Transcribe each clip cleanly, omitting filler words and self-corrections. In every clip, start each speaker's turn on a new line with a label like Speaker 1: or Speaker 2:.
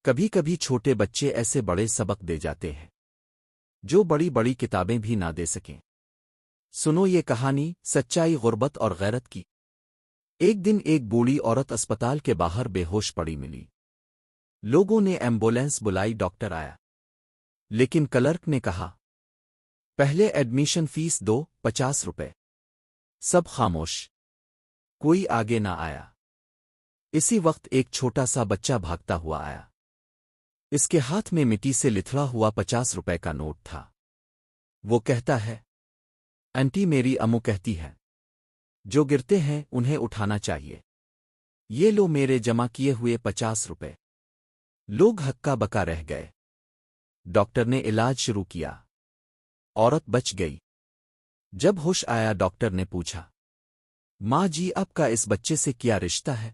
Speaker 1: کبھی کبھی چھوٹے بچے ایسے بڑے سبق دے جاتے ہیں جو بڑی بڑی کتابیں بھی نہ دے سکیں۔ سنو یہ کہانی سچائی، غربت اور غیرت کی۔ ایک دن ایک بوڑھی عورت اسپتال کے باہر بے ہوش پڑی ملی۔ لوگوں نے ایمبولینس بلائی، ڈاکٹر آیا، لیکن کلرک نے کہا پہلے ایڈمیشن فیس دو، 50 روپے۔ سب خاموش، کوئی آگے نہ آیا۔ اسی وقت ایک چھوٹا سا بچہ بھاگتا ہوا آیا۔ اس کے ہاتھ میں مٹی سے لتھڑا ہوا 50 روپے کا نوٹ تھا۔ وہ کہتا ہے، آنٹی میری امو کہتی ہے جو گرتے ہیں انہیں اٹھانا چاہیے۔ یہ لو میرے جمع کیے ہوئے 50 روپے۔ لوگ ہکا بکا رہ گئے۔ ڈاکٹر نے علاج شروع کیا۔ عورت بچ گئی۔ جب ہوش آیا ڈاکٹر نے پوچھا، ماں جی آپ کا اس بچے سے کیا رشتہ ہے؟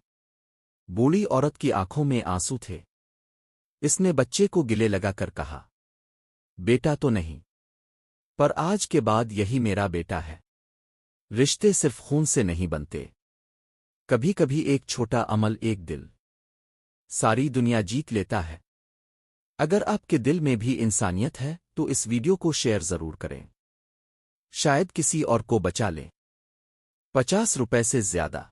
Speaker 1: بوڑھی عورت کی آنکھوں میں آنسو تھے۔ اس نے بچے کو گلے لگا کر کہا، بیٹا تو نہیں، پر آج کے بعد یہی میرا بیٹا ہے۔ رشتے صرف خون سے نہیں بنتے، کبھی کبھی ایک چھوٹا عمل، ایک دل، ساری دنیا جیت لیتا ہے۔ اگر آپ کے دل میں بھی انسانیت ہے تو اس ویڈیو کو شیئر ضرور کریں، شاید کسی اور کو بچا لیں۔ 50 روپے سے زیادہ